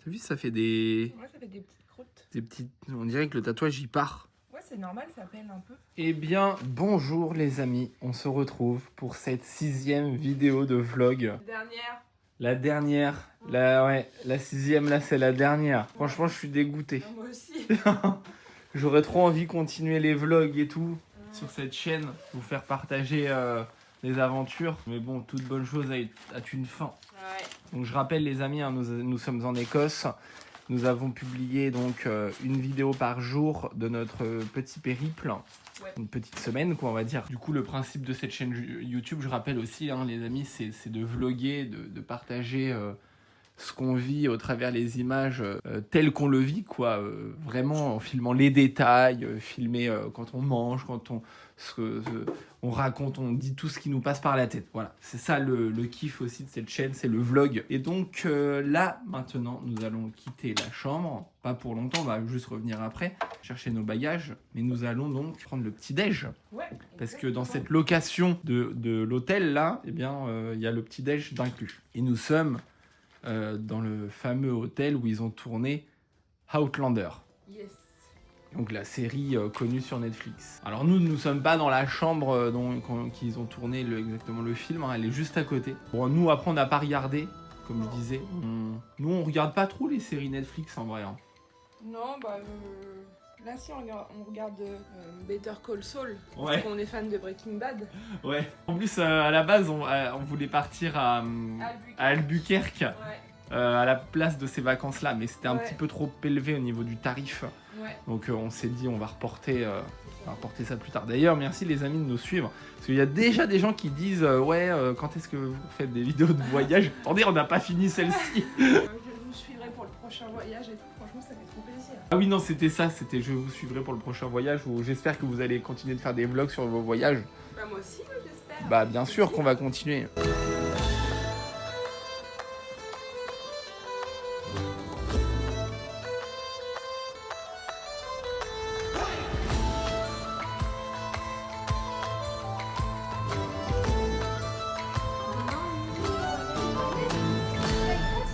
T'as vu, ça fait des... Ouais, ça fait des petites croûtes. Des petites... On dirait que le tatouage, il part. Ouais, c'est normal, ça pèle un peu. Eh bien, bonjour les amis. On se retrouve pour cette 6e vidéo de vlog. Dernière. La dernière. La 6e, là, c'est la dernière. Franchement, je suis dégoûté. Moi aussi. J'aurais trop envie de continuer les vlogs et tout sur cette chaîne. Vous faire partager les aventures. Mais bon, toute bonne chose a une fin. Ouais. Donc je rappelle les amis, hein, nous sommes en Écosse. Nous avons publié donc une vidéo par jour de notre petit périple. Ouais. Une petite semaine quoi on va dire. Du coup le principe de cette chaîne YouTube, je rappelle aussi hein, les amis, c'est de vlogger, de partager ce qu'on vit au travers les images telles qu'on le vit quoi. Vraiment en filmant les détails, filmer quand on mange, quand on raconte, on dit tout ce qui nous passe par la tête. Voilà, c'est ça le kiff aussi de cette chaîne, c'est le vlog. Et donc là, maintenant, nous allons quitter la chambre. Pas pour longtemps, on va juste revenir après, chercher nos bagages. Mais nous allons donc prendre le petit-déj. Ouais. Parce que dans cette location de l'hôtel là, eh bien, y a le petit-déj d'inclus. Et nous sommes dans le fameux hôtel où ils ont tourné Outlander. Yes. Donc la série connue sur Netflix. Alors nous ne sommes pas dans la chambre qu'ils ont tourné exactement le film, hein, elle est juste à côté. Bon nous après on n'a pas regardé, comme je disais. Nous on regarde pas trop les séries Netflix en vrai. Hein. Non, bah là si on regarde Better Call Saul, Ouais. parce qu'on est fan de Breaking Bad. Ouais. En plus à la base on voulait partir à Albuquerque. Ouais. À la place de ces vacances là, mais c'était un Ouais. petit peu trop élevé au niveau du tarif. Ouais. Donc on s'est dit on va reporter ça plus tard. D'ailleurs merci les amis de nous suivre. Parce qu'il y a déjà des gens qui disent quand est-ce que vous faites des vidéos de voyage. Attendez on n'a pas fini celle-ci. Je vous suivrai pour le prochain voyage et tout, franchement ça fait trop plaisir. Ah oui non c'était je vous suivrai pour le prochain voyage où j'espère que vous allez continuer de faire des vlogs sur vos voyages. Bah moi aussi j'espère. Bah bien sûr qu'on va continuer.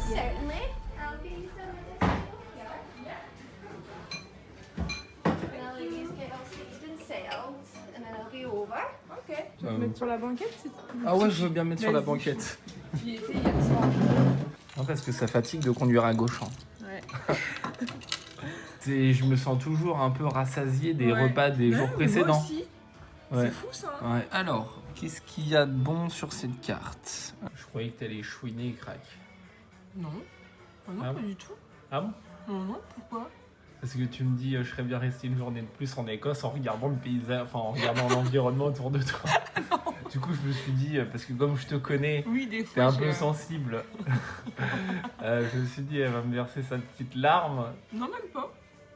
Certainly. I'll get you some of this here. And I'll use get all seasoned and sailed, and then I'll go over. Ok. Tu veux te mettre sur la banquette si Ah ouais je veux bien mettre sur la Vas-y. banquette. tu y étais hier soir. Non parce que ça fatigue de conduire à gauche. Hein. Ouais. Je me sens toujours un peu rassasié des Ouais. repas des jours Moi précédents. aussi. Ouais. C'est fou ça. Hein. Ouais. Alors, qu'est-ce qu'il y a de bon sur cette carte? Je croyais que t'allais chouiner, crack. Non. Ah non, Ah pas bon du tout. Ah bon? Non, non, pourquoi? Parce que tu me dis, je serais bien resté une journée de plus en Écosse en regardant le paysage, enfin en regardant l'environnement autour de toi. Du coup, je me suis dit, parce que comme je te connais, Oui, des t'es fois. un peu sensible. Je me suis dit, elle va me verser sa petite larme. Non, même pas.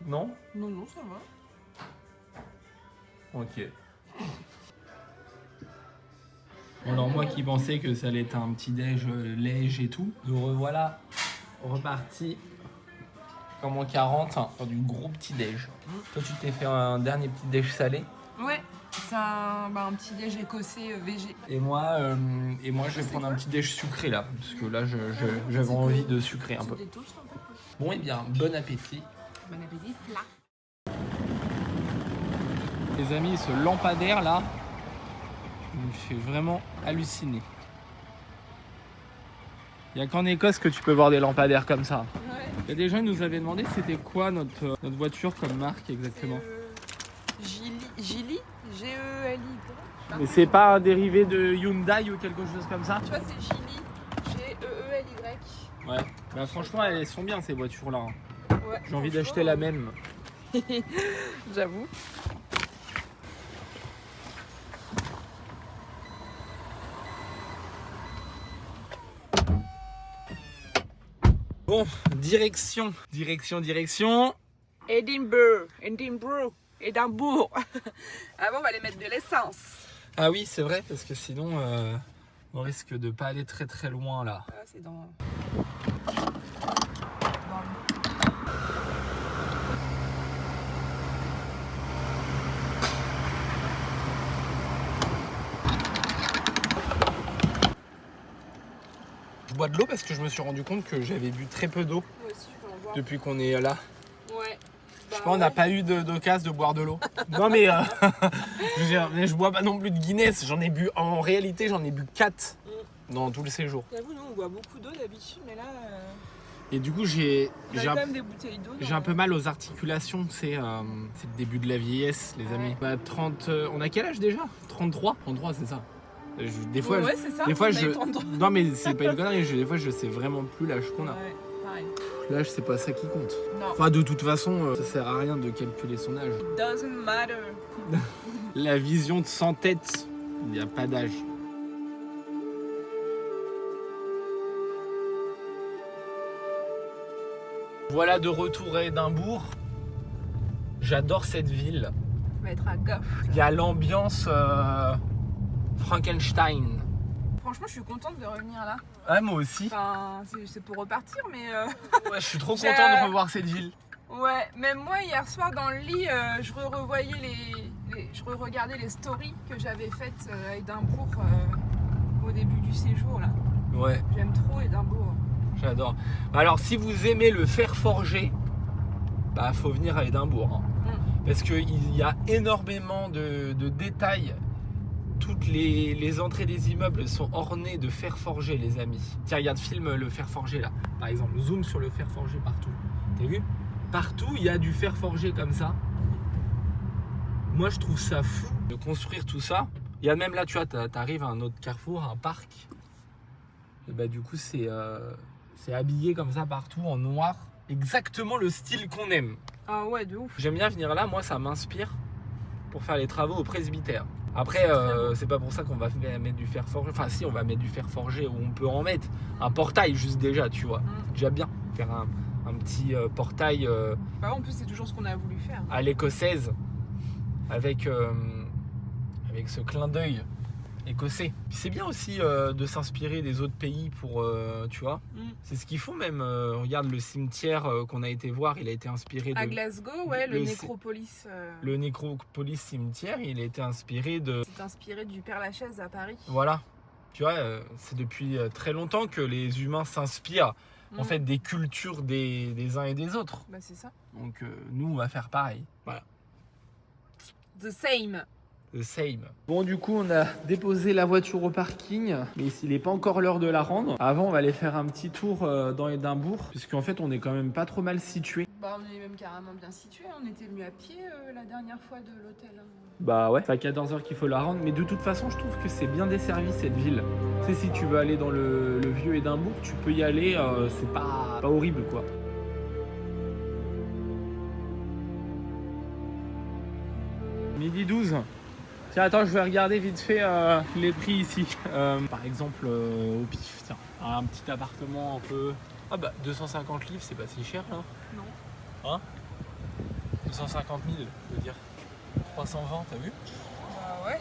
Non? Non, non, ça va. Ok. Bon, alors moi qui pensais que ça allait être un petit déj léger et tout, nous revoilà reparti comme en 40 dans du gros petit déj. Toi tu t'es fait un dernier petit déj salé Ouais, c'est un petit déj écossais végé. et moi je vais prendre un petit déj sucré là parce que là j'avais envie de sucrer un peu. Des toasts un peu. Bon et bien bon appétit. Bon appétit, là. Les amis, ce lampadaire là me fait vraiment halluciner. Il n'y a qu'en Écosse que tu peux voir des lampadaires comme ça. Ouais. Il y a des gens qui nous avaient demandé c'était quoi notre voiture comme marque exactement. Gili, G-E-L-I. Mais c'est pas un dérivé de Hyundai ou quelque chose comme ça? Tu vois, c'est Gili, G-E-E-L-Y. Ouais. Bah franchement elles sont bien ces voitures là. Ouais. J'ai envie d'acheter la même. J'avoue. Bon, direction. Edinburgh. Avant, on va aller mettre de l'essence. Ah oui c'est vrai parce que sinon on risque de pas aller très très loin là. Ah, c'est dans... Je bois de l'eau parce que je me suis rendu compte que j'avais bu très peu d'eau. Moi aussi, je depuis qu'on est là. Ouais. Je sais pas, on n'a pas eu d'occasion de boire de l'eau. Non mais, je veux dire, mais je bois pas non plus de Guinness. En réalité, j'en ai bu 4 dans tout le séjour. J'avoue, nous on boit beaucoup d'eau d'habitude, mais là, Et du coup, on a quand même des bouteilles d'eau. j'ai un peu mal aux articulations. C'est le début de la vieillesse, les amis. Ouais. 30, on a quel âge déjà? 33. 33, c'est ça. Des fois, Ouais, c'est ça. des fois on a je. eu 33. Non mais c'est pas une connerie. Des fois, je sais vraiment plus l'âge qu'on a. Ouais, pareil. L'âge, c'est pas ça qui compte. Non. Enfin, de toute façon, ça sert à rien de calculer son âge. Doesn't matter. La vision de 100 têtes, il n'y a pas d'âge. Voilà de retour à Édimbourg. J'adore cette ville. On va être à gauche. Il y a l'ambiance Frankenstein. Franchement, je suis contente de revenir là. Ouais, moi aussi. Enfin, c'est pour repartir, mais Ouais, je suis trop J'ai- content de revoir cette ville. ouais. Même moi, hier soir dans le lit, je revoyais je regardais les stories que j'avais faites à Édimbourg au début du séjour là. Ouais, J'aime trop Édimbourg. j'adore. Alors, si vous aimez le fer forgé, bah, faut venir à Édimbourg. Hein. Parce qu'il y a énormément de détails. Toutes les entrées des immeubles sont ornées de fer forgé, les amis. Tiens, regarde, filme le fer forgé là. Par exemple, zoom sur le fer forgé partout. T'as vu? Partout, il y a du fer forgé comme ça. Moi, je trouve ça fou de construire tout ça. Il y a même là, tu vois, t'arrives à un autre carrefour, un parc. Et bah, du coup, c'est habillé comme ça partout en noir. Exactement le style qu'on aime. Ah ouais, de ouf. J'aime bien venir là, moi ça m'inspire pour faire les travaux au presbytère. Après, c'est pas pour ça qu'on va mettre du fer forgé. Enfin, si, on va mettre du fer forgé où on peut en mettre. Un portail, juste déjà, tu vois. Déjà bien. Faire un petit portail Bah, en plus, c'est toujours ce qu'on a voulu faire. à l'écossaise avec ce clin d'œil écossais. Puis c'est bien aussi de s'inspirer des autres pays pour, tu vois. C'est ce qu'ils font même. Regarde le cimetière qu'on a été voir, il a été inspiré À de... Glasgow, ouais, le le- Nécropolis. Le Nécropolis cimetière, il a été inspiré de... C'est inspiré du Père-Lachaise à Paris. Voilà. Tu vois, c'est depuis très longtemps que les humains s'inspirent en fait des cultures des uns et des autres. Bah, c'est ça. Donc nous, on va faire pareil. Voilà. The same. The same. Bon, du coup, on a déposé la voiture au parking, mais il n'est pas encore l'heure de la rendre. Avant, on va aller faire un petit tour dans Édimbourg, puisqu'en fait, on est quand même pas trop mal situé. Bah, on est même carrément bien situé. On était venu à pied la dernière fois de l'hôtel. Bah ouais, c'est à 14h qu'il faut la rendre, mais de toute façon, je trouve que c'est bien desservi cette ville. Tu sais, si tu veux aller dans le vieux Édimbourg, tu peux y aller, c'est pas horrible quoi. Midi 12. Tiens, attends, je vais regarder vite fait les prix ici. Par exemple, au pif, tiens, un petit appartement un peu... Ah bah, 250 livres, c'est pas si cher là. Non. Hein 250 000, je veux dire. 320, t'as vu? Bah, ouais.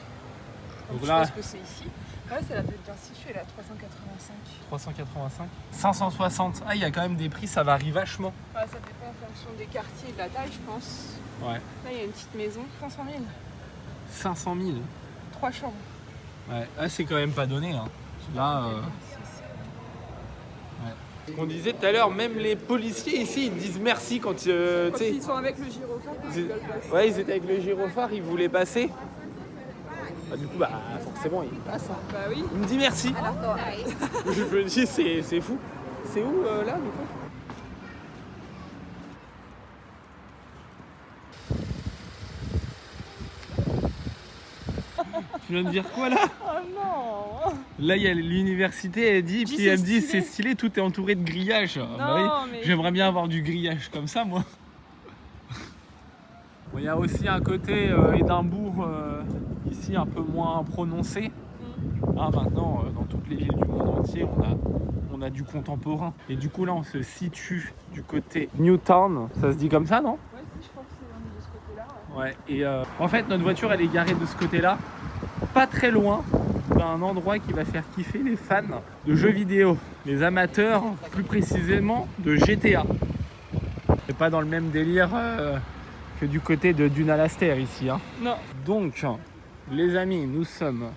Donc je là, pense que c'est ici. Ouais, c'est la peut-être bien située là, 385. 385. 560. Ah, il y a quand même des prix, ça varie vachement. Ouais, ça dépend en fonction des quartiers et de la taille, je pense. Ouais. Là, il y a une petite maison, 500 000. 500 000. 3 chambres. Ouais. Ah, c'est quand même pas donné. Hein. Là, on disait tout à l'heure, même les policiers ici, ils disent merci quand tu Quand sais. ils sont avec le gyrophare, ils veulent passer. Ouais, ils étaient avec le gyrophare, ils voulaient passer. Bah, du coup, bah forcément, ils passent. Hein. Bah oui. Il me dit merci. Je me dis, c'est fou. C'est où là, du coup? Tu viens de dire quoi là? Oh non. Là, il y a l'université, elle dit, Dis, puis c'est elle me dit, stylé. c'est stylé, tout est entouré de grillage. Non, Bah oui, mais... j'aimerais bien avoir du grillage comme ça, moi. Bon, il y a aussi un côté Édimbourg, ici, un peu moins prononcé. Ah, maintenant, dans toutes les villes du monde entier, on a du contemporain. Et du coup, là, on se situe du côté Newtown. Ça se dit comme ça, non? Ouais, si, je crois que c'est de ce côté-là. Ouais, et en fait, notre voiture, elle est garée de ce côté-là, pas très loin d'un endroit qui va faire kiffer les fans de jeux vidéo, les amateurs, plus précisément de GTA. C'est pas dans le même délire que du côté de Dune-à-la-Ster ici. Hein. Non. Donc, les amis, nous sommes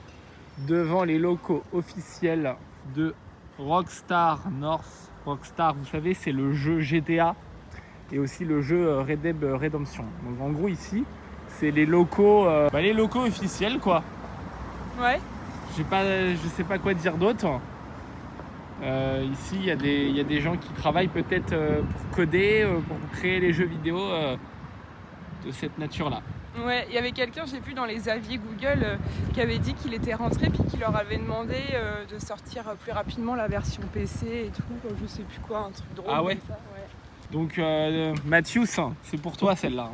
devant les locaux officiels de Rockstar North. Rockstar, vous savez, c'est le jeu GTA et aussi le jeu Red Dead Redemption. Donc en gros ici, c'est les locaux officiels quoi. Ouais. Je sais pas quoi dire d'autre. Ici, il y a des gens qui travaillent peut-être pour coder, pour créer les jeux vidéo de cette nature-là. Ouais, il y avait quelqu'un, j'ai vu dans les avis Google, qui avait dit qu'il était rentré puis qu'il leur avait demandé de sortir plus rapidement la version PC et tout, je sais plus quoi, un truc drôle. Ah ouais. Comme ça, ouais. Donc Mathius, c'est pour toi celle-là.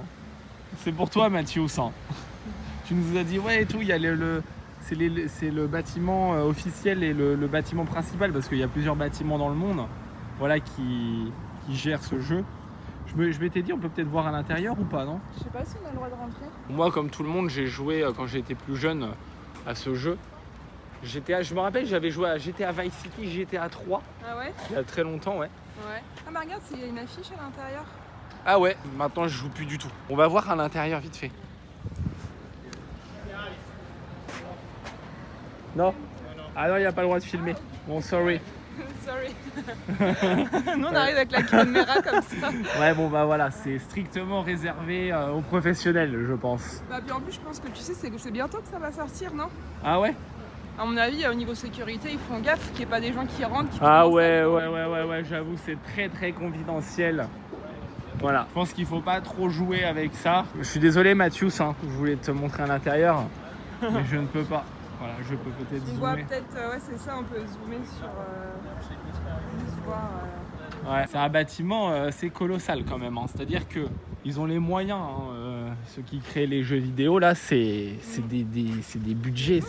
C'est pour toi Mathius. Tu nous as dit ouais et tout, il y a c'est le bâtiment officiel et le bâtiment principal parce qu'il y a plusieurs bâtiments dans le monde voilà, qui gèrent ce jeu. Je m'étais dit on peut peut-être voir à l'intérieur ou pas, non? Je sais pas si on a le droit de rentrer. Moi comme tout le monde j'ai joué quand j'étais plus jeune à ce jeu. Je me rappelle j'avais joué à GTA Vice City, GTA 3 Ah ouais? il y a très longtemps ouais. Ouais. Ah bah regarde, il y a une affiche à l'intérieur. Ah ouais, maintenant je joue plus du tout. On va voir à l'intérieur vite fait. Non? Ah non, il n'y a pas le droit de filmer. Bon, sorry. Sorry. Nous on arrive avec la caméra comme ça. Ouais, bon bah voilà, c'est strictement réservé aux professionnels, je pense. Bah puis en plus je pense que tu sais, c'est bientôt que ça va sortir, non? Ah ouais? À mon avis, au niveau sécurité, ils font gaffe qu'il n'y ait pas des gens qui rentrent. Ah ouais, j'avoue, c'est très très confidentiel. Voilà, je pense qu'il faut pas trop jouer avec ça. Je suis désolé Mathius, hein, je voulais te montrer à l'intérieur, mais je ne peux pas. Voilà, je peux peut-être On zoomer. voit peut-être, ouais c'est ça, on peut zoomer sur l'histoire. Ouais, c'est un bâtiment c'est colossal quand même, hein. C'est-à-dire que ils ont les moyens, hein, ceux qui créent les jeux vidéo là, c'est des budgets,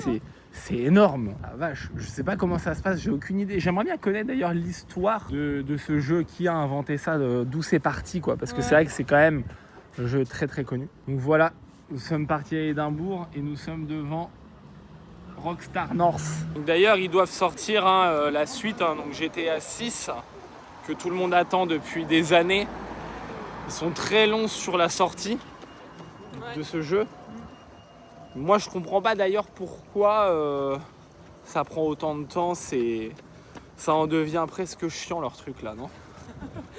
c'est énorme. Ah vache, je sais pas comment ça se passe, j'ai aucune idée. J'aimerais bien connaître d'ailleurs l'histoire de ce jeu, qui a inventé ça, d'où c'est parti quoi, parce que c'est vrai que c'est quand même un jeu très très connu. Donc voilà, nous sommes partis à Édimbourg et nous sommes devant Rockstar North. D'ailleurs, ils doivent sortir la suite, donc GTA 6, que tout le monde attend depuis des années. Ils sont très longs sur la sortie de ce jeu. Moi, je comprends pas d'ailleurs pourquoi ça prend autant de temps. Ça en devient presque chiant leur truc là, non?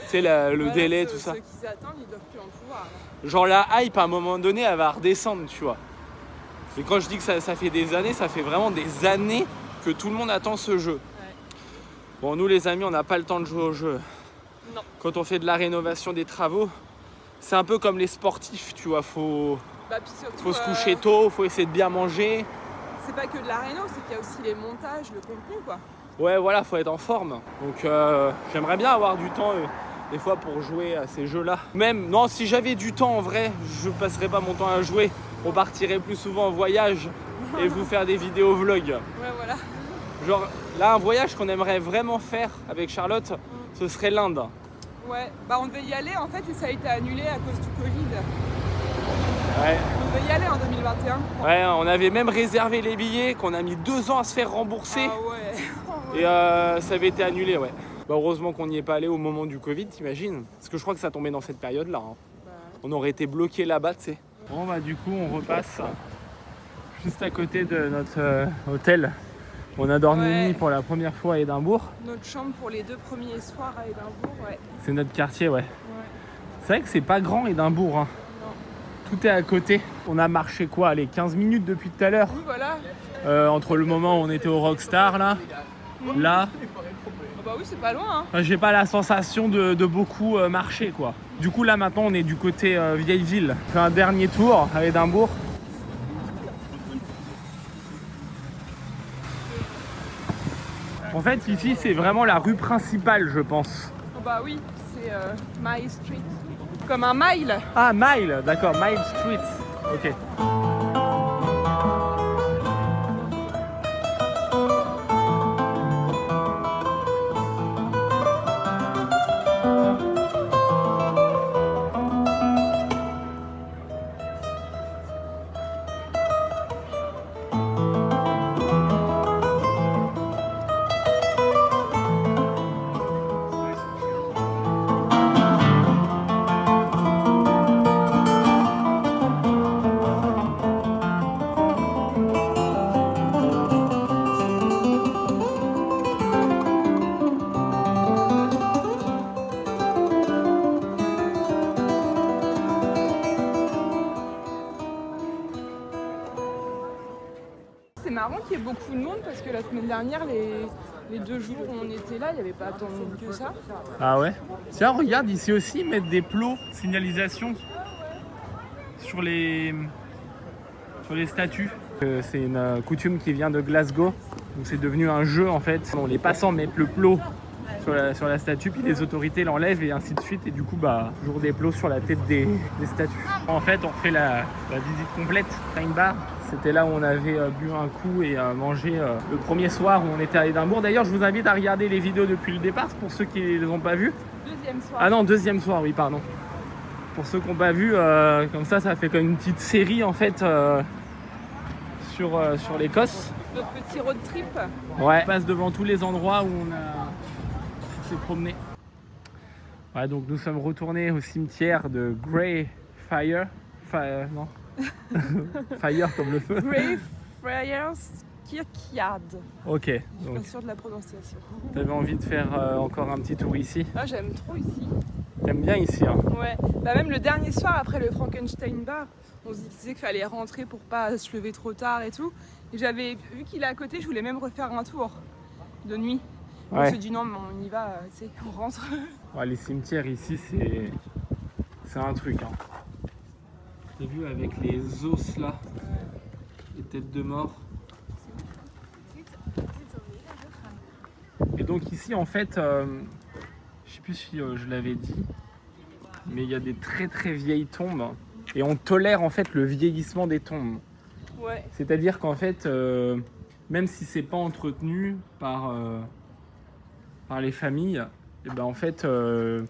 Tu sais, le délai, tout ça. Ceux qui attendent, ils doivent plus en pouvoir. Là. Genre la hype, à un moment donné, elle va redescendre, tu vois. Et quand je dis que ça fait des années, ça fait vraiment des années que tout le monde attend ce jeu. Ouais. Bon, nous les amis, on n'a pas le temps de jouer au jeu. Non. Quand on fait de la rénovation des travaux, c'est un peu comme les sportifs, tu vois. Faut se coucher tôt, faut essayer de bien manger. C'est pas que de la réno, c'est qu'il y a aussi les montages, le contenu, quoi. Ouais, voilà, faut être en forme. Donc j'aimerais bien avoir du temps des fois pour jouer à ces jeux-là. Même, non, si j'avais du temps en vrai, je passerais pas mon temps à jouer. On partirait plus souvent en voyage et vous faire des vidéos vlogs. Ouais, voilà. Genre, là, un voyage qu'on aimerait vraiment faire avec Charlotte, ce serait l'Inde. Ouais, bah on devait y aller en fait et ça a été annulé à cause du Covid. Ouais. On devait y aller en 2021. Ouais, on avait même réservé les billets, qu'on a mis 2 ans à se faire rembourser. Ah ouais. Et ça avait été annulé, ouais. Bah, heureusement qu'on n'y est pas allé au moment du Covid, t'imagines? Parce que je crois que ça tombait dans cette période-là. Hein. Bah... On aurait été bloqué là-bas, tu sais. Bon, bah du coup, on repasse juste à côté de notre hôtel. On a dormi une nuit pour la première fois à Édimbourg. Notre chambre pour les 2 premiers soirs à Édimbourg, ouais. C'est notre quartier, ouais. C'est vrai que c'est pas grand Édimbourg, hein. Non. Tout est à côté. On a marché quoi, allez, 15 minutes depuis tout à l'heure. Oui, voilà. Entre le moment où on était au Rockstar, là, là. Oh bah oui, c'est pas loin, hein. J'ai pas la sensation de beaucoup marcher, quoi. Du coup, là, maintenant, on est du côté vieille ville. On fait un dernier tour à Édimbourg. En fait, ici, c'est vraiment la rue principale, je pense. Oh bah oui, c'est Mile Street. Comme un mile. Ah, Mile, d'accord, Mile Street. Ok. marrant qu'il y ait beaucoup de monde parce que la semaine dernière, les 2 jours où on était là, il n'y avait pas tant de monde que ça. Ah ouais? Tiens, regarde, ici aussi, ils mettent des plots signalisation sur les statues. C'est une coutume qui vient de Glasgow. Donc c'est devenu un jeu en fait. Bon, les passants mettent le plot sur la statue, puis les autorités l'enlèvent et ainsi de suite. Et du coup, toujours des plots sur la tête des statues. En fait, on refait la visite complète. Time Bar, c'était là où on avait bu un coup et mangé le premier soir où on était à Édimbourg. D'ailleurs, je vous invite à regarder les vidéos depuis le départ pour ceux qui ne les ont pas vues. Deuxième soir. Ah non, deuxième soir, oui, pardon. Pour ceux qui n'ont pas vu, comme ça fait comme une petite série en fait sur l'Écosse. Notre petit road trip. Ouais. On passe devant tous les endroits où on s'est promené. Ouais, donc nous sommes retournés au cimetière de Greyfriars. Non. Fire comme le feu. Greyfriars Kirkyard. Ok. Je suis Donc pas sûre de la prononciation. t'avais envie de faire encore un petit tour ici. Ah, j'aime trop ici. T'aimes bien ici, hein? Ouais. Même le dernier soir après le Frankenstein Bar, on se disait qu'il fallait rentrer pour pas se lever trop tard et tout. Et j'avais vu qu'il est à côté, je voulais même refaire un tour de nuit. Ouais. On s'est dit non, mais on y va, tu sais, on rentre. Ouais, les cimetières ici, c'est un truc. Hein. T'as vu avec les os là, les têtes de mort. Et donc ici, en fait, je sais plus si je l'avais dit, mais il y a des très très vieilles tombes et on tolère en fait le vieillissement des tombes. Ouais. C'est-à-dire qu'en fait, même si c'est pas entretenu par les familles, et ben en fait, le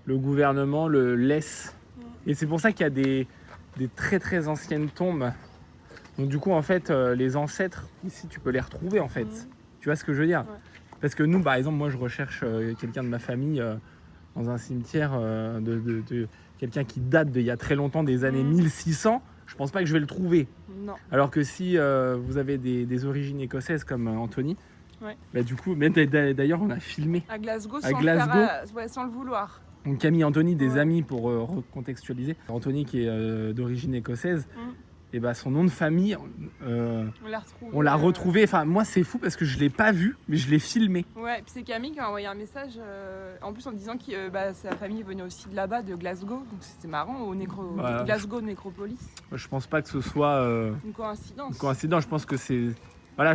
gouvernement le laisse. Et c'est pour ça qu'il y a des très très anciennes tombes. Donc du coup, en fait, les ancêtres, ici, tu peux les retrouver en fait. Tu vois ce que je veux dire? Ouais. Parce que nous, par exemple, moi, je recherche quelqu'un de ma famille dans un cimetière de quelqu'un qui date d'il y a très longtemps, des années 1600. Je pense pas que je vais le trouver. Non. Alors que si vous avez des origines écossaises comme Anthony, Ouais. bah du coup, même d'ailleurs, on a filmé. À Glasgow, À sans, Glasgow. sans le vouloir. Donc Camille et Anthony, des Ouais. amis pour recontextualiser. Anthony qui est d'origine écossaise, Mm. et bah son nom de famille, On l'a retrouvé. retrouvé. Enfin, moi c'est fou parce que je l'ai pas vu, mais je l'ai filmé. Ouais, puis c'est Camille qui a envoyé un message, en plus en disant que sa famille venait aussi de là-bas, de Glasgow. Donc c'était marrant, Voilà. Glasgow Nécropolis. Moi, je pense pas que ce soit Une coïncidence. coïncident. Je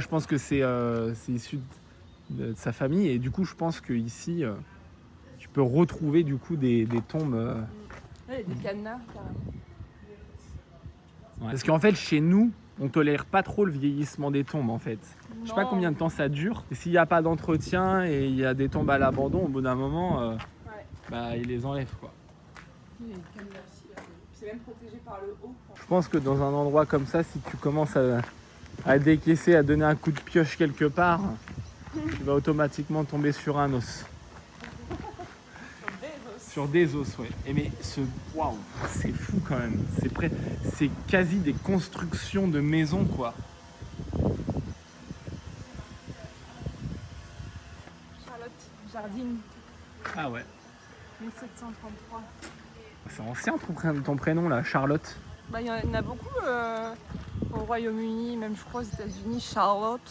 pense que c'est issu de sa famille et du coup, je pense que ici, tu peux retrouver du coup des tombes. Ouais, il y a des cadenas, carrément. Parce qu'en fait, chez nous, on tolère pas trop le vieillissement des tombes en fait. Je sais pas Non. combien de temps ça dure. Et s'il n'y a pas d'entretien et il y a des tombes à l'abandon, au bout d'un moment, Ouais. ils les enlèvent quoi. Il y a des cadenas aussi, puis c'est même protégé par le haut. Je pense que dans un endroit comme ça, si tu commences à décaisser, à donner un coup de pioche quelque part, tu vas automatiquement tomber sur un os. Sur des os, ouais. Et mais waouh, c'est fou quand même. C'est quasi des constructions de maisons quoi. Charlotte Jardine, Ah ouais. 1733. C'est ancien ton prénom là, Charlotte. Il y en a beaucoup au Royaume-Uni, même je crois aux États-Unis, Charlotte.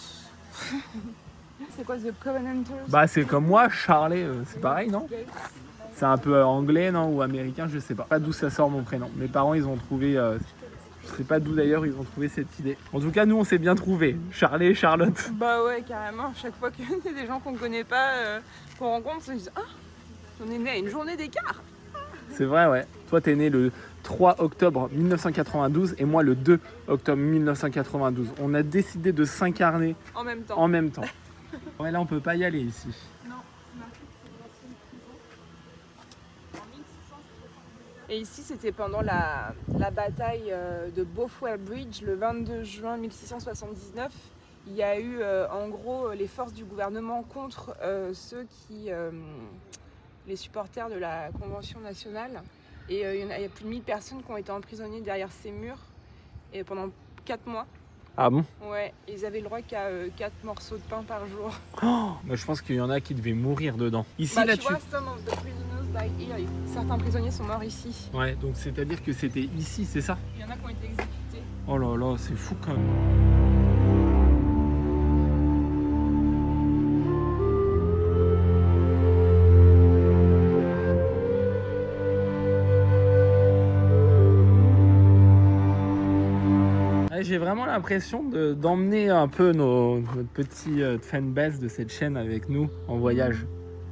C'est quoi, The Covenanters? C'est comme moi, Charlet, c'est pareil non? C'est un peu anglais non ou américain, je sais pas. Pas d'où ça sort mon prénom. Mes parents ils ont trouvé, je sais pas d'où d'ailleurs ils ont trouvé cette idée. En tout cas nous on s'est bien trouvé, Charlet et Charlotte. Bah ouais, carrément. Chaque fois qu'il y a des gens qu'on connaît pas, qu'on rencontre, ils se disent ah, on est né à une journée d'écart. C'est vrai ouais. Toi t'es né le 3 octobre 1992 et moi le 2 octobre 1992. On a décidé de s'incarner En même temps. en même temps. Ouais là on peut pas y aller ici. Non, c'est marqué que c'est une ancienne prison. En 1660. Et ici, c'était pendant la bataille de Bothwell Bridge, le 22 juin 1679. Il y a eu en gros les forces du gouvernement contre ceux qui, les supporters de la Convention nationale. Et il y a plus de 1000 personnes qui ont été emprisonnées derrière ces murs et pendant 4 mois. Ah bon? Ouais, ils avaient le droit qu'à 4 morceaux de pain par jour. Je pense qu'il y en a qui devaient mourir dedans. Ici Bah, là tu vois, some of the prisoners died here. Certains prisonniers sont morts ici. Ouais, donc c'est-à-dire que c'était ici, c'est ça? Il y en a qui ont été exécutés. Oh là là, c'est fou quand même. j'ai vraiment l'impression d'emmener un peu notre petit fanbase de cette chaîne avec nous en voyage.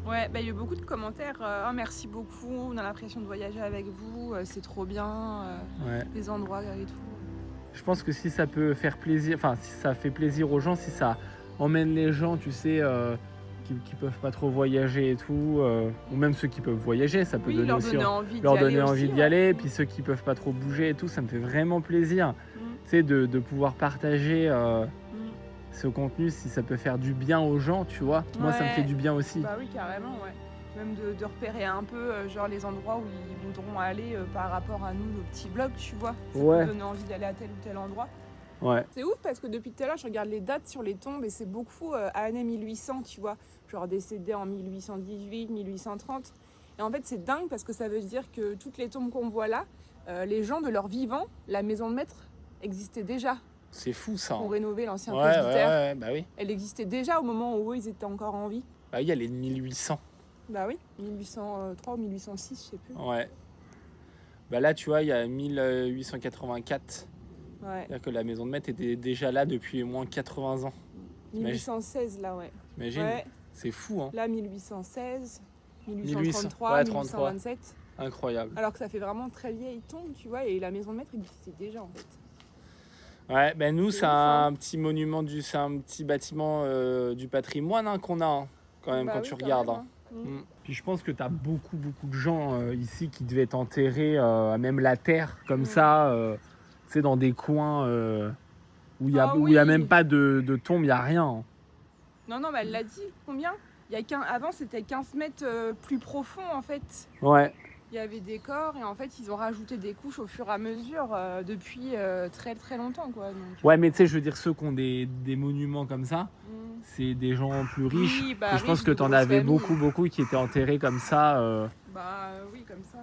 Ouais, il y a eu beaucoup de commentaires. Merci beaucoup, on a l'impression de voyager avec vous, c'est trop bien, Ouais. les endroits et tout. Je pense que si ça peut faire plaisir, enfin si ça fait plaisir aux gens, si ça emmène les gens, tu sais, qui peuvent pas trop voyager et tout, ou même ceux qui peuvent voyager, ça peut Oui, donner leur aussi donner envie leur d'y aller donner aussi, envie d'y ouais. aller. Puis ceux qui peuvent pas trop bouger et tout, ça me fait vraiment plaisir, tu sais, de pouvoir partager ce contenu, si ça peut faire du bien aux gens, tu vois. Moi, ça me Ouais. fait du bien aussi. Bah oui, carrément, ouais. Même de repérer un peu genre les endroits où ils voudront aller par rapport à nous, nos petits vlogs, tu vois. Ça Ouais. peut donner envie d'aller à tel ou tel endroit. Ouais. C'est ouf parce que depuis tout à l'heure, je regarde les dates sur les tombes et c'est beaucoup années 1800, tu vois. Genre décédés en 1818, 1830. Et en fait, c'est dingue parce que ça veut dire que toutes les tombes qu'on voit là, les gens de leur vivant, la maison de maître existait déjà C'est fou ça. pour rénover l'ancien Ouais, presbytère. bah oui. Elle existait déjà au moment où eux, ils étaient encore en vie. Bah oui, elle est de 1800. Bah oui, 1803 ou 1806, je sais plus. Ouais. Bah là, tu vois, il y a 1884. Ouais. C'est-à-dire que la maison de maître était déjà là depuis au moins 80 ans. 1816 là, ouais. T'imagines? Ouais. C'est fou, hein. Là, 1816, 1800, 1833, ouais, 33. 1827. Incroyable. Alors que ça fait vraiment très vieille tombe, tu vois, et la maison de maître existait déjà en fait. Ouais, ben nous, C'est c'est ouf, un hein. petit monument, c'est un petit bâtiment du patrimoine hein, qu'on a, hein, quand même, Bah quand oui, tu quand regardes. même, Hein. hein. Puis je pense que tu as beaucoup de gens ici qui devaient être enterrés à même la terre, comme ça, tu sais, dans des coins où il n'y a, Ah où il y a oui. même pas de tombe, il n'y a rien. Hein. Non, mais elle l'a dit, combien il y a Avant, c'était 15 mètres plus profond en fait. Ouais, Il y avait des corps et en fait, ils ont rajouté des couches au fur et à mesure depuis très très longtemps, quoi. Donc, ouais, mais tu sais, je veux dire, ceux qui ont des monuments comme ça, c'est des gens plus riches. Oui, bah, Et je pense riches, que de tu en grosses avais familles. beaucoup qui étaient enterrés comme ça. Bah oui, comme ça.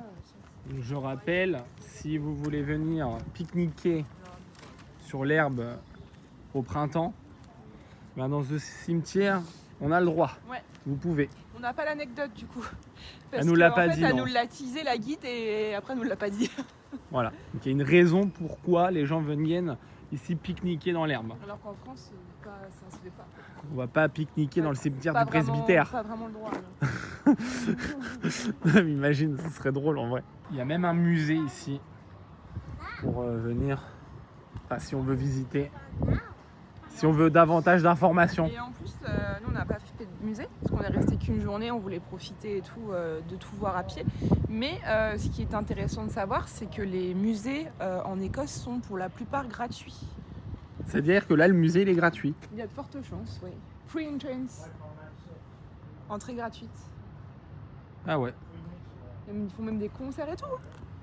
Je rappelle, si vous voulez venir pique-niquer sur l'herbe au printemps, ben dans ce cimetière, on a le droit. Ouais. Vous pouvez. On n'a pas l'anecdote du coup. Elle nous l'a pas dit, Elle non. nous l'a teasé la guide et après elle nous l'a pas dit. Voilà. Donc il y a une raison pourquoi les gens viennent ici pique-niquer dans l'herbe. Alors qu'en France, ça se fait pas. On va pas pique-niquer dans le cimetière Pas du vraiment- presbytère. Pas vraiment le droit. Non. Imagine, ce serait drôle en vrai. Il y a même un musée ici pour venir, enfin, si on veut visiter, si on veut davantage d'informations. Et en plus, nous on n'a pas fait de musée parce qu'on est resté qu'une journée, on voulait profiter et tout, de tout voir à pied. Mais ce qui est intéressant de savoir, c'est que les musées en Écosse sont pour la plupart gratuits. C'est-à-dire que là, le musée, il est gratuit. Il y a de fortes chances, oui. Free entrance. Entrée gratuite. Ah ouais. Ils font même des concerts et tout.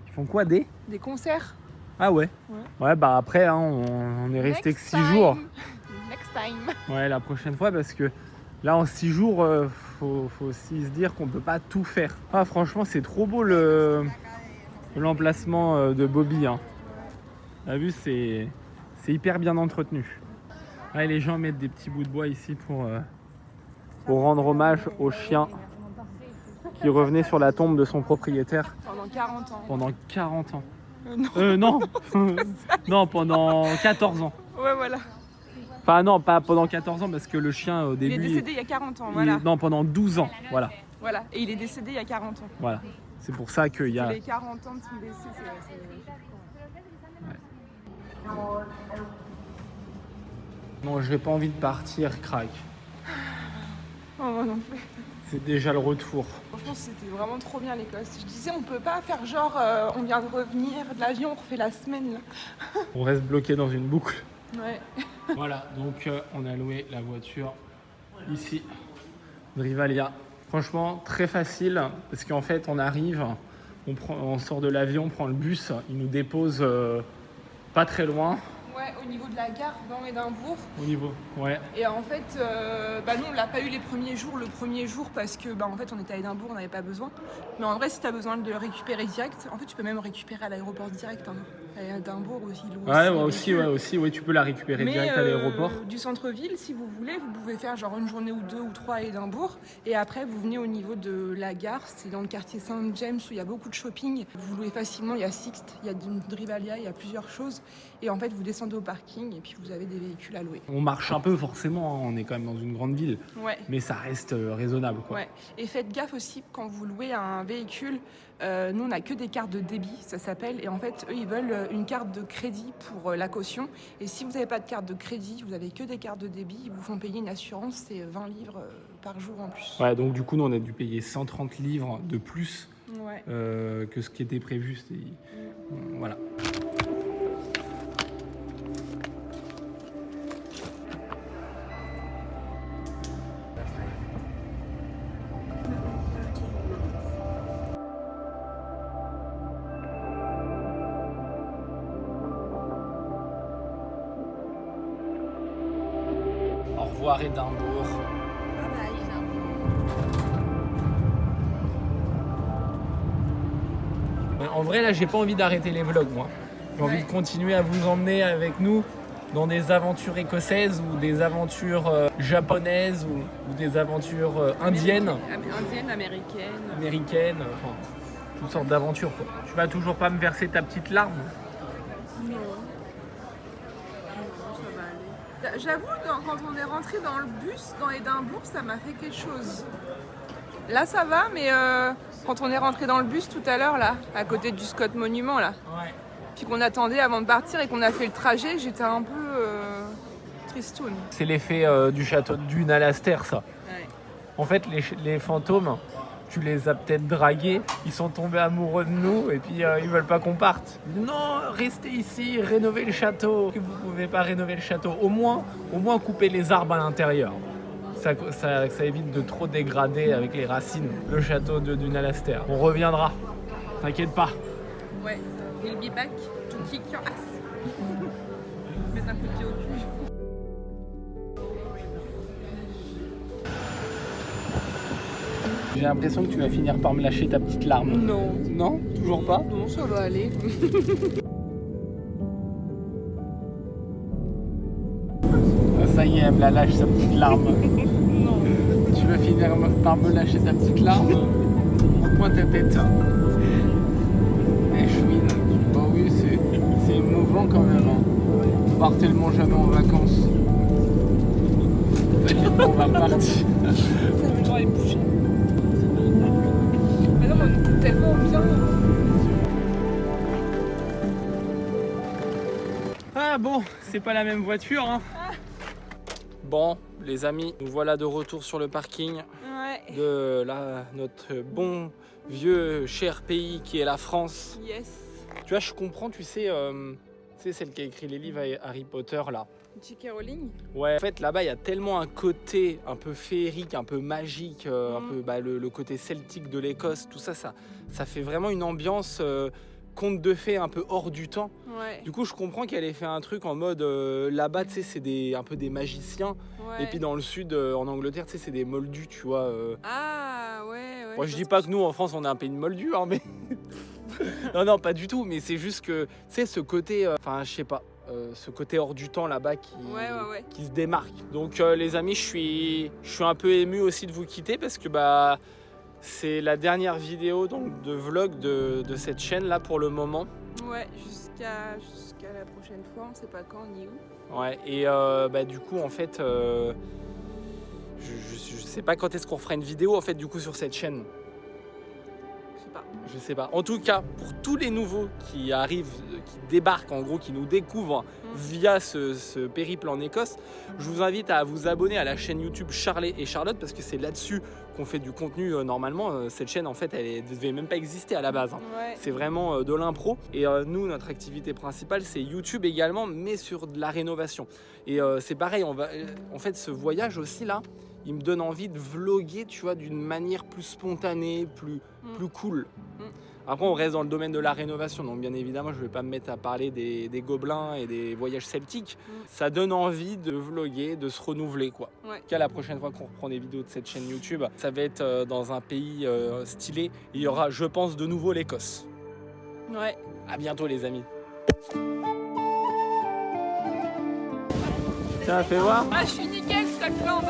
Ils font quoi, des Des concerts. Ah ouais. Ouais. Ouais, bah après, hein, on est resté que Next 6 time. jours. Next time. Ouais, la prochaine fois, parce que là, en 6 jours, faut aussi se dire qu'on peut pas tout faire. Ah, franchement, c'est trop beau l'emplacement de Bobby. Hein. T'as vu, c'est hyper bien entretenu. Ouais, les gens mettent des petits bouts de bois ici pour rendre hommage au chien qui revenait sur la tombe de son propriétaire Pendant 40 ans. pendant 40 ans. Non. Non, non, pendant 14 ans. Ouais, voilà. Enfin non, pas pendant 14 ans parce que le chien au Il début... est décédé il y a 40 ans, voilà. Non, pendant 12 ans, voilà. Voilà. Et il est décédé il y a 40 ans. Voilà. C'est pour ça qu'il y a... Les 40 ans de son décès, c'est... Non, j'ai pas envie de partir, crack. Oh, moi non plus. C'est déjà le retour. Franchement, c'était vraiment trop bien l'Écosse. Je disais, on peut pas faire genre, on vient de revenir de l'avion, on refait la semaine. Là. On reste bloqué dans une boucle. Ouais. Voilà, donc on a loué la voiture ici, de Rivalia. Franchement, très facile, parce qu'en fait, on arrive, on sort de l'avion, on prend le bus, il nous dépose pas très loin. Ouais, au niveau de la gare dans Édimbourg. Au niveau, ouais. Et en fait, nous on l'a pas eu les premiers jours, le premier jour parce que en fait on était à Édimbourg, on n'avait pas besoin. Mais en vrai, si tu as besoin de le récupérer direct, en fait tu peux même récupérer à l'aéroport direct. Hein. À Édimbourg aussi. Ouais, tu peux la récupérer Mais direct à l'aéroport. du centre-ville, si vous voulez, vous pouvez faire genre une journée ou 2 ou 3 à Édimbourg. Et après, vous venez au niveau de la gare. C'est dans le quartier Saint-James où il y a beaucoup de shopping. Vous louez facilement. Il y a Sixt, il y a Drivalia, il y a plusieurs choses. Et en fait, vous descendez au parking et puis vous avez des véhicules à louer. On marche un peu forcément, hein, on est quand même dans une grande ville. Ouais. Mais ça reste raisonnable, quoi. Ouais. Et faites gaffe aussi quand vous louez un véhicule. Nous, on n'a que des cartes de débit, ça s'appelle. Et en fait, eux, ils veulent une carte de crédit pour la caution. Et si vous n'avez pas de carte de crédit, vous n'avez que des cartes de débit, ils vous font payer une assurance, c'est 20 livres par jour en plus. Ouais, donc du coup, nous, on a dû payer 130 livres de plus Ouais. que ce qui était prévu. Voilà. Au revoir Édimbourg. En vrai, là, j'ai pas envie d'arrêter les vlogs, moi. J'ai envie de continuer à vous emmener avec nous dans des aventures écossaises ou des aventures japonaises ou des aventures indiennes, Indienne, américaines, enfin, toutes sortes d'aventures, quoi. Tu vas toujours pas me verser ta petite larme? Non. Ça va aller. J'avoue, quand on est rentré dans le bus dans Édimbourg, ça m'a fait quelque chose. Là, ça va, mais quand on est rentré dans le bus tout à l'heure, là, à côté du Scott Monument, là, Ouais. puis qu'on attendait avant de partir et qu'on a fait le trajet, j'étais un peu tristoune. C'est l'effet du château de Dune à l'Aster, ça. Ouais. En fait, les fantômes, tu les as peut-être dragués, ils sont tombés amoureux de nous et puis ils veulent pas qu'on parte. Non, restez ici, rénovez le château. Que vous pouvez pas rénover le château. Au moins couper les arbres à l'intérieur. Ça évite de trop dégrader avec les racines le château de Dune à l'Aster. On reviendra, t'inquiète pas. Ouais, we'll be back to kick your ass. Mettre un coup de pied au cul. J'ai l'impression que tu vas finir par me lâcher ta petite larme. Non. Non, toujours pas. Non, ça va aller. Ça y est, elle me la lâche sa petite larme. Non. Tu vas finir par me lâcher ta petite larme. Point ta tête. Eh chouine. Bah oui, c'est émouvant quand même. Hein. On part tellement jamais en vacances. T'inquiète pas, on va partir. Ça veut genre les boucher. Mais non, mais on était tellement bien. Ah bon, c'est pas la même voiture. Hein. Bon, les amis, nous voilà de retour sur le parking Ouais. de notre bon vieux cher pays qui est la France. Yes. Tu vois, je comprends, tu sais, celle qui a écrit les livres à Harry Potter là. J.K. Rowling. Ouais, en fait là-bas il y a tellement un côté un peu féerique, un peu magique, un peu le côté celtique de l'Écosse, tout ça, ça fait vraiment une ambiance conte de fées un peu hors du temps. Ouais. Du coup, je comprends qu'elle ait fait un truc en mode là-bas, tu sais, c'est un peu des magiciens. Ouais. Et puis dans le sud, en Angleterre, tu sais, c'est des moldus, tu vois. Ah ouais. Moi, je dis pas que nous, en France, on est un pays de moldus, hein, mais. non, pas du tout, mais c'est juste que, tu sais, ce côté. Enfin, je sais pas. Ce côté hors du temps là-bas qui se démarque. Donc, les amis, je suis un peu ému aussi de vous quitter parce que bah. C'est la dernière vidéo donc, de vlog de cette chaîne là pour le moment. Ouais, jusqu'à la prochaine fois, on sait pas quand ni où. Ouais, et du coup en fait, je sais pas quand est-ce qu'on fera une vidéo en fait du coup sur cette chaîne. Je sais pas. En tout cas, pour tous les nouveaux qui arrivent, qui débarquent en gros, qui nous découvrent via ce périple en Écosse, je vous invite à vous abonner à la chaîne YouTube Charlet et Charlotte parce que c'est là-dessus qu'on fait du contenu normalement. Cette chaîne en fait, elle ne devait même pas exister à la base. Hein. Ouais. C'est vraiment de l'impro. Et nous, notre activité principale, c'est YouTube également, mais sur de la rénovation. Et c'est pareil, en fait, ce voyage aussi là, il me donne envie de vlogger, tu vois, d'une manière plus spontanée, plus cool. Après, on reste dans le domaine de la rénovation, donc bien évidemment, je ne vais pas me mettre à parler des gobelins et des voyages celtiques. Ça donne envie de vlogger, de se renouveler, quoi. Ouais. En tout cas, la prochaine fois qu'on reprend des vidéos de cette chaîne YouTube, ça va être dans un pays stylé. Il y aura, je pense, de nouveau l'Écosse. Ouais. À bientôt, les amis. Tiens, fais voir. Ah, je suis nickel, Stockland.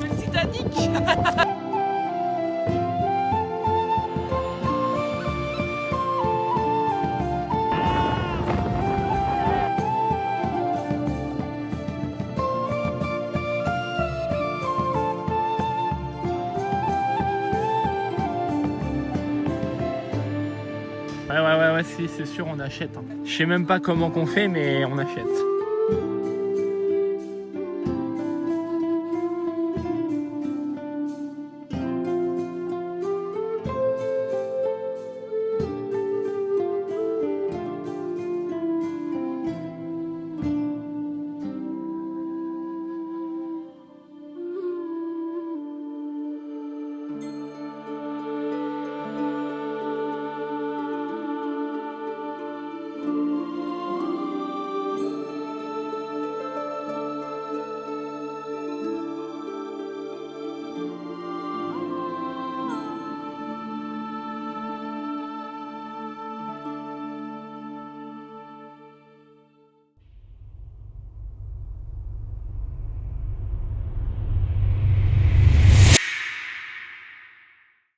Le Titanic. Ouais, si, c'est sûr, on achète. Hein. Je sais même pas comment qu'on fait, mais on achète.